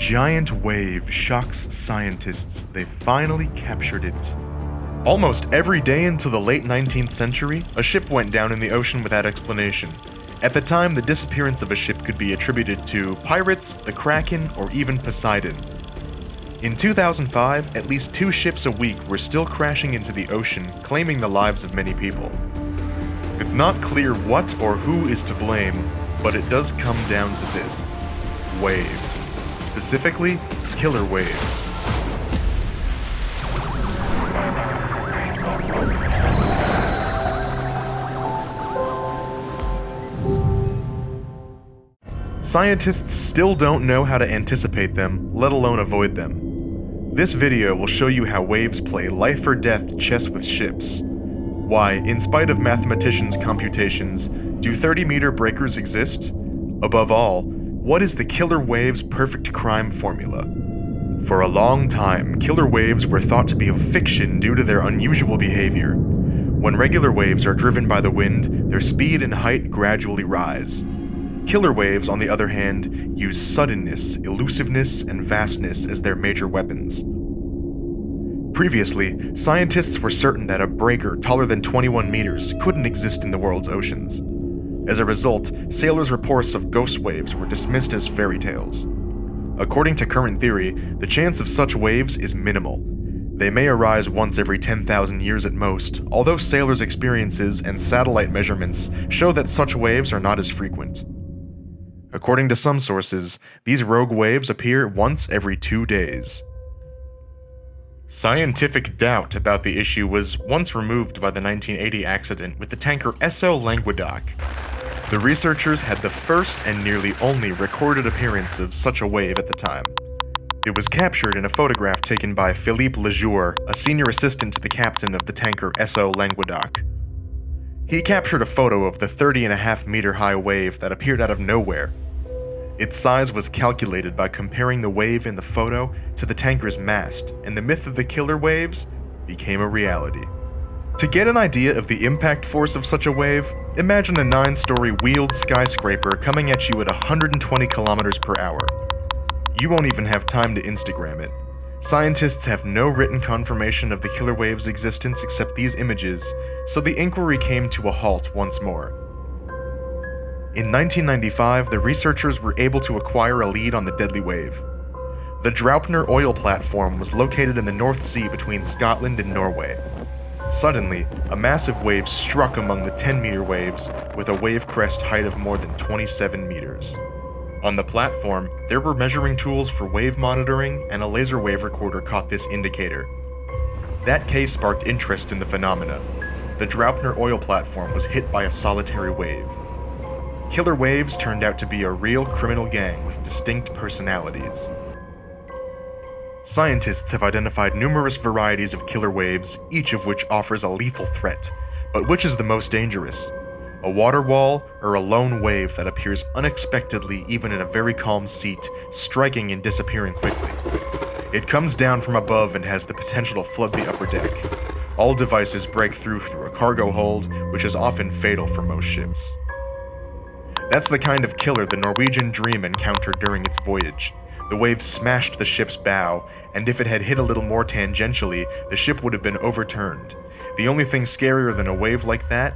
giant wave shocks scientists they finally captured it. Almost every day until the late 19th century, a ship went down in the ocean without explanation. At the time, the disappearance of a ship could be attributed to pirates, the Kraken, or even Poseidon. In 2005, at least 2 ships a week were still crashing into the ocean, claiming the lives of many people. It's not clear what or who is to blame, but it does come down to this: waves. Specifically, killer waves. Scientists still don't know how to anticipate them, let alone avoid them. This video will show you how waves play life or death chess with ships. Why, in spite of mathematicians' computations, do 30-meter breakers exist? Above all, what is the killer wave's perfect crime formula? For a long time, killer waves were thought to be a fiction due to their unusual behavior. When regular waves are driven by the wind, their speed and height gradually rise. Killer waves, on the other hand, use suddenness, elusiveness, and vastness as their major weapons. Previously, scientists were certain that a breaker taller than 21 meters couldn't exist in the world's oceans. As a result, sailors' reports of ghost waves were dismissed as fairy tales. According to current theory, the chance of such waves is minimal. They may arise once every 10,000 years at most, although sailors' experiences and satellite measurements show that such waves are not as frequent. According to some sources, these rogue waves appear once every 2 days. Scientific doubt about the issue was once removed by the 1980 accident with the tanker SO Languedoc. The researchers had the first and nearly only recorded appearance of such a wave at the time. It was captured in a photograph taken by Philippe Lejour, a senior assistant to the captain of the tanker SO Languedoc. He captured a photo of the 30.5-meter high wave that appeared out of nowhere. Its size was calculated by comparing the wave in the photo to the tanker's mast, and the myth of the killer waves became a reality. To get an idea of the impact force of such a wave, imagine a 9-story wheeled skyscraper coming at you at 120 kilometers per hour. You won't even have time to Instagram it. Scientists have no written confirmation of the killer wave's existence except these images, so the inquiry came to a halt once more. In 1995, the researchers were able to acquire a lead on the deadly wave. The Draupner oil platform was located in the North Sea between Scotland and Norway. Suddenly, a massive wave struck among the 10-meter waves with a wave crest height of more than 27 meters. On the platform, there were measuring tools for wave monitoring, and a laser wave recorder caught this indicator. That case sparked interest in the phenomena. The Draupner oil platform was hit by a solitary wave. Killer waves turned out to be a real criminal gang with distinct personalities. Scientists have identified numerous varieties of killer waves, each of which offers a lethal threat. But which is the most dangerous? A water wall, or a lone wave that appears unexpectedly even in a very calm seat, striking and disappearing quickly? It comes down from above and has the potential to flood the upper deck. All devices break through a cargo hold, which is often fatal for most ships. That's the kind of killer the Norwegian Dream encountered during its voyage. The wave smashed the ship's bow, and if it had hit a little more tangentially, the ship would have been overturned. The only thing scarier than a wave like that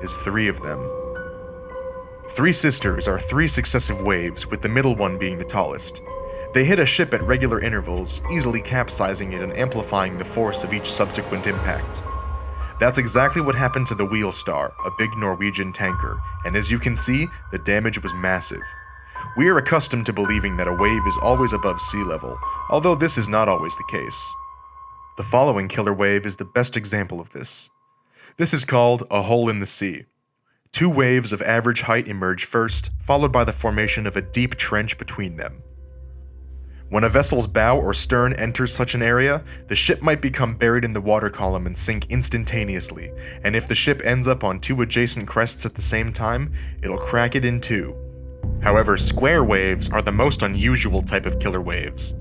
is 3 of them. 3 sisters are 3 successive waves, with the middle one being the tallest. They hit a ship at regular intervals, easily capsizing it and amplifying the force of each subsequent impact. That's exactly what happened to the Wheel Star, a big Norwegian tanker, and as you can see, the damage was massive. We are accustomed to believing that a wave is always above sea level, although this is not always the case. The following killer wave is the best example of this. This is called a hole in the sea. 2 waves of average height emerge first, followed by the formation of a deep trench between them. When a vessel's bow or stern enters such an area, the ship might become buried in the water column and sink instantaneously, and if the ship ends up on 2 adjacent crests at the same time, it'll crack it in 2. However, square waves are the most unusual type of killer waves.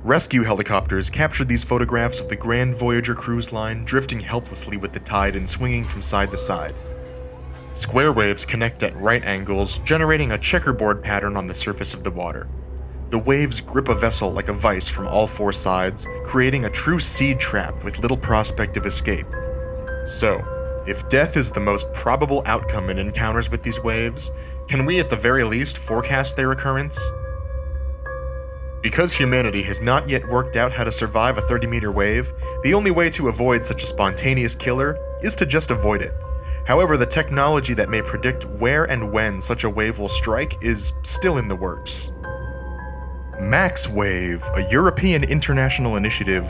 Rescue helicopters captured these photographs of the Grand Voyager cruise line drifting helplessly with the tide and swinging from side to side. Square waves connect at right angles, generating a checkerboard pattern on the surface of the water. The waves grip a vessel like a vice from all four sides, creating a true seed trap with little prospect of escape. So, if death is the most probable outcome in encounters with these waves, can we at the very least forecast their occurrence? Because humanity has not yet worked out how to survive a 30-meter wave, the only way to avoid such a spontaneous killer is to just avoid it. However, the technology that may predict where and when such a wave will strike is still in the works. Max Wave, a European international initiative,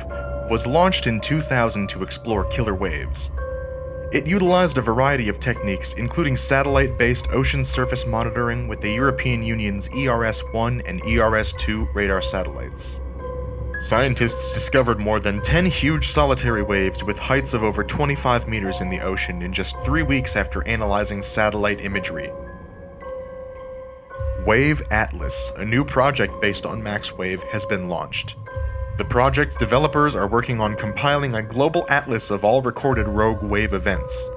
was launched in 2000 to explore killer waves. It utilized a variety of techniques, including satellite-based ocean surface monitoring with the European Union's ERS-1 and ERS-2 radar satellites. Scientists discovered more than 10 huge solitary waves with heights of over 25 meters in the ocean in just 3 weeks after analyzing satellite imagery. Wave Atlas, a new project based on MaxWave, has been launched. The project's developers are working on compiling a global atlas of all recorded rogue wave events.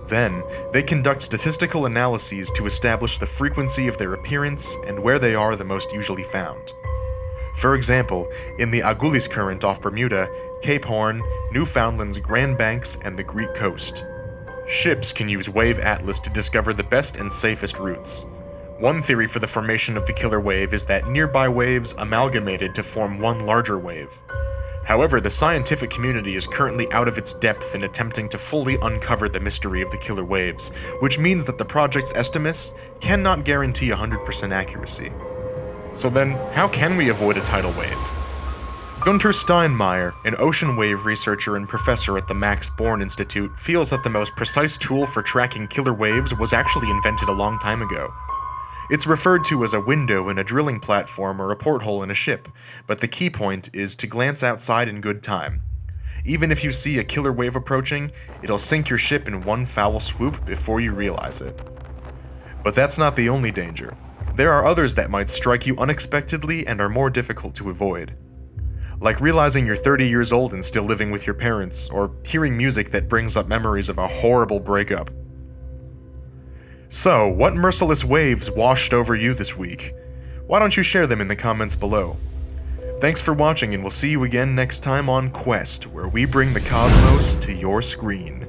Then, they conduct statistical analyses to establish the frequency of their appearance and where they are the most usually found. For example, in the Agulhas Current off Bermuda, Cape Horn, Newfoundland's Grand Banks, and the Greek coast. Ships can use Wave Atlas to discover the best and safest routes. One theory for the formation of the killer wave is that nearby waves amalgamated to form one larger wave. However, the scientific community is currently out of its depth in attempting to fully uncover the mystery of the killer waves, which means that the project's estimates cannot guarantee 100% accuracy. So then, how can we avoid a tidal wave? Gunther Steinmeier, an ocean wave researcher and professor at the Max Born Institute, feels that the most precise tool for tracking killer waves was actually invented a long time ago. It's referred to as a window in a drilling platform or a porthole in a ship, but the key point is to glance outside in good time. Even if you see a killer wave approaching, it'll sink your ship in one foul swoop before you realize it. But that's not the only danger. There are others that might strike you unexpectedly and are more difficult to avoid. Like realizing you're 30 years old and still living with your parents, or hearing music that brings up memories of a horrible breakup. So, what merciless waves washed over you this week? Why don't you share them in the comments below? Thanks for watching, and we'll see you again next time on Quest, where we bring the cosmos to your screen.